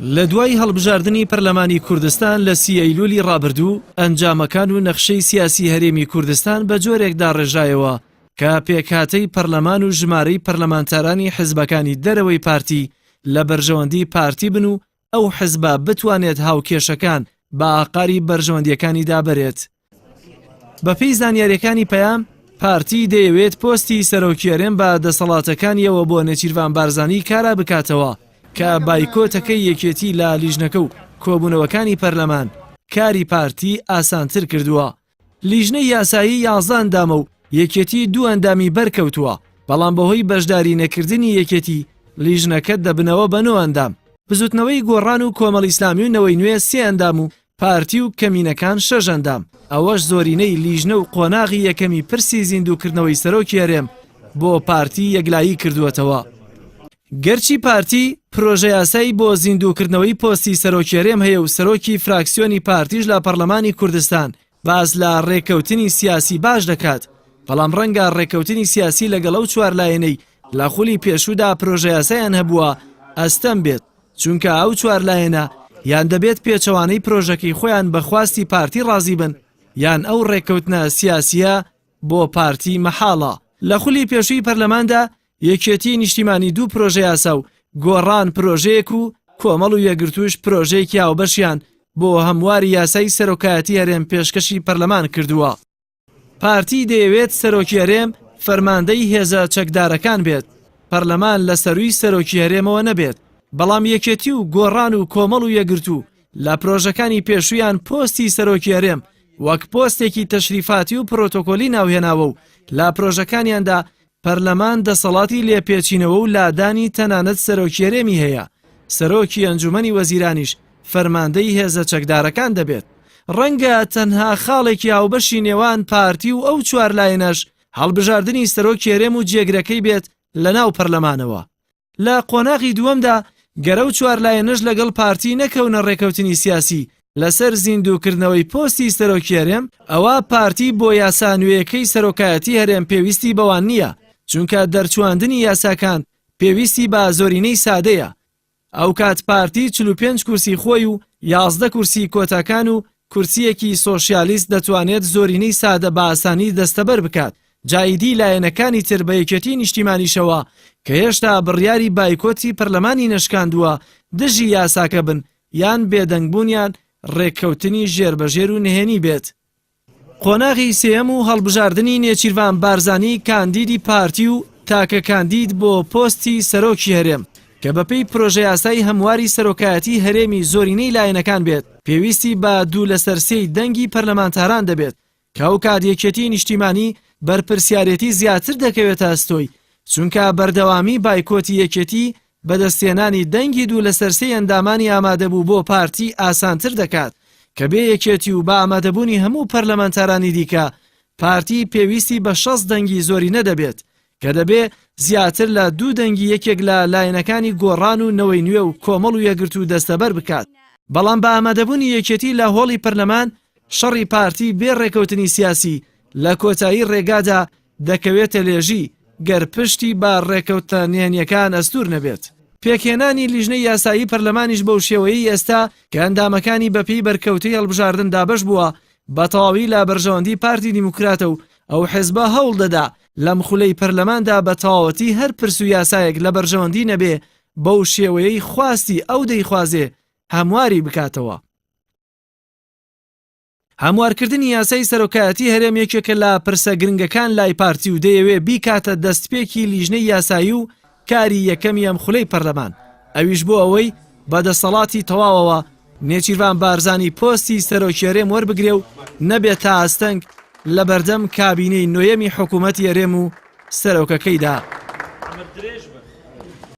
لە دوای هەڵبژاردننی پەرلەمانی کوردستان لە 30 ئەیلولی ڕابردوو ئەنجامەکان و نەخشەی سیاسی هەرێمی کوردستان بە جۆرێکدا ڕێژایەوە کە پێکهاتەی پەرلەمان و ژمارەی پەرلەمانتارانی حیزبەکانی دەرەوەی پارتی لە بەرژەوەندی پارتی بن و ئەو حیزبە بتوانێت هاوکێشەکان بە ئاقاری بەرژەوەندیەکانی دابرێت. بەپێی زانیاریەکانی پەیام پارتی دەیەوێت پۆستی سەرۆکیەرێم بە دەسەڵاتەکانیەوە بۆ نێچیروان بارزانی کارا بکاتەوە کە بایکۆتەکەی یەکێتی لە لیژنەکە و کۆبوونەوەکانی پەرلەمان کاری پارتی ئاسانتر کردووە. لیژنەی یاسایی 11 ئەندامە و یەکێتی 2 ئەندامی بەرکەوتووە، بەڵام بەهۆی بەشداری نەکردنی یەکێتی لیژنەکە دەبنەوە بە 9 ئەندام. بزوتنەوەی گۆڕان و کۆمەڵ ئیسلامی و نەوەی نوێ 3 ئەندام و پارتی و کەمینەکان 6 ئەندام. ئەوەش زۆرینەی لیژنە و قۆناغی یەکەمی پرسی زیندووکردنەوەی سەرۆکی هەرێم بۆ پارتی یەکلایی کردووەتەوە. گەرچی پارتی پرۆژە یاسایی بۆ زیندووکردنەوەی پۆستی سەرۆکی هەرێم هەیە و سەرۆکی فراکسیۆنی پارتیش لە پەرلەمانی کوردستان باز لە ڕێکەوتنی سیاسی باش دەکات، بەڵام ڕەنگە ڕێکەوتنی سیاسی لەگەڵ ئەو 4 لایەنەی لە خولی پێشوودا پرۆژە یاساییان هەبووە ئەستەم بێت، چونکە ئەو 4 لایەنە یان دەبێت پێچەوانەی پرۆژەکەی خۆیان بەخواستی پارتی ڕازی بن یان ئەو ڕێکەوتنە سیاسیە بۆ پارتی مەحاڵە. لە خولی پێشووی پەرلەماندا یەکێتی نیشتیمانی 2 پرۆژە یاسا و گۆڕان پرۆژەیەک و کۆمەڵ و یەکگرتووش پرۆژەیەکی هاوبەشیان بۆ هەمواری یاسای سەرۆکایەتی هەرێم پێشکەشی پەرلەمان کردووە. پارتی دەیەوێت سەرۆکی هەرێم فەرماندەی هێزە چەکدارەکان بێت، پەرلەمان لە سەرووی سەرۆکی هەرێمەوە نەبێت، بەڵام یەکێتی و گۆڕان و کۆمەڵ و یەکگرتوو لە پرۆژەکانی پێشوویان پۆستی سەرۆکی هەرێم وەک پۆستێکی تەشریفاتی و پرۆتۆکۆلی ناوهێناوە و لە پرۆژەکانیاندا پەرلەمان دەسەڵاتی لێپێچینەوە و لادانی تەنانەت سەرۆکی هەرێمی هەیە. سەرۆکی ئەنجومەنی وەزیرانیش فەرماندەی هێزە چەکدارەکان دەبێت. ڕەنگە تەنها خاڵێکی هاوبەشی نێوان پارتی و ئەو 4 لایەنەش هەڵبژاردننی سەرۆکی هەرێم و جێگرەکەی بێت لە ناو پەرلەمانەوە. لە قۆناغی دووەمدا گەرە و 4 لایەنەش لەگەڵ پارتی نەکەونە ڕێکەوتنی سیاسی لەسەر زیندووکردنەوەی پۆستی سەرۆکی هەرێم، ئەوە پارتی بۆ یاسانوێیەکەی سەرۆکایەتی هەرێم پێویستی بەوان نییە، چونکە دەرچواندنی یاساکان پێویستی بە زۆرینەی سادەیە. ئەو کات پارتی 45 کورسی خۆی و 11 کورسی کۆتاکان و کورسیەکی سۆشیالیست دەتوانێت زۆرینەی سادە بە ئاسانی دەستەبەر بکات. جایدی لایەنەکانی تر بە یەکێتی نیشتیمانیشەوە کە هێشتا بڕیاری بایکۆتی پەرلەمانی نەشکاندووە دژی یاساکە بن یان بێدەنگبوونیان ڕێککەوتنی ژێربەژێر و نهێنی بێت. قۆناغی سێم و هەڵبژاردننی نێچیروان بارزانی کاندیدی پارتی و تاکە کاندید بۆ پۆستی سەرۆکی هەرێم کە بەپێی پرۆژە یاسایی هەمواری سەرۆکایەتی هەرێمی زۆرینەی لایەنەکان بێت، پێویستی بە 2 لە سەر 3 دەنگی پەرلەمانتاران دەبێت کە ئەو کات یەکێتی نیشتیمانی بەرپرسیارەتی زیاتر دەکەوێتە ئەستۆی، چونکە بەردەوامی بایکۆتی یەکێتی بەدەستێنانی دەنگی 2 لە سەر 3 ئەندامانی ئامادەبوو بۆ پارتی ئاسانتر دەکات کە بێ یەکێتی و بە ئامادەبوونی هەموو پەرلەمانتارانی دیکە پارتی پێویستی بە 6 دەنگی زۆرینە دەبێت کە دەبێ زیاتر لە 2 دەنگی یەکێک لە لایەنەکانی گۆڕان و نەوەی نوێ و کۆمەڵ و یەکگرتوو دەستەبەر بکات. بەڵام بە ئامادەبوونی یەکێتی لە هۆڵی پەرلەمان شەڕی پارتی بێ ڕێکەوتنی سیاسی لە کۆتایی ڕێگادا دەکەوێتە لێژی گەر پشتی بە ڕێکەوتە نهێنیەکان ئەستور نەبێت. پێکهێنانی لیژنەی یاسایی پەرلەمانیش بەو شێوەیەی ئێستا کە ئەندامەکانی بەپێی بەرکەوتەی هەڵبژاردن دابەش بووە بە تەواوی لە بەرژەوەندی پارتی دیموکراتە و ئەو حیزبە هەوڵ دەدا لەم خولەی پەرلەماندا بە تەواوەتی هەر پرس و یاسایەک لە بەرژەوەندی نەبێ بەو شێوەیەی خواستی ئەو دەیخوازێ هەمواری بکاتەوە. هەموارکردنی یاسای سەرۆکایەتی هەرێم یەکێکە لە پرسە گرنگەکان لای پارتی و دەیەوێ بیکاتە دەستپێکی لیژنەی یاسایی و کاری یەکەمی ئەم خولەی پەرلەمان، ئەویش بۆ ئەوەی بەدەسەڵاتی تەواوەوە نێچیروان بارزانی پۆستی سەرۆکی هەرێم وەربگرێ و نەبێت تا ئاستەنگ لە بەردەم کابینەی نوێیەمی حکوومەتی هەرێم و سەرۆکەکەیدا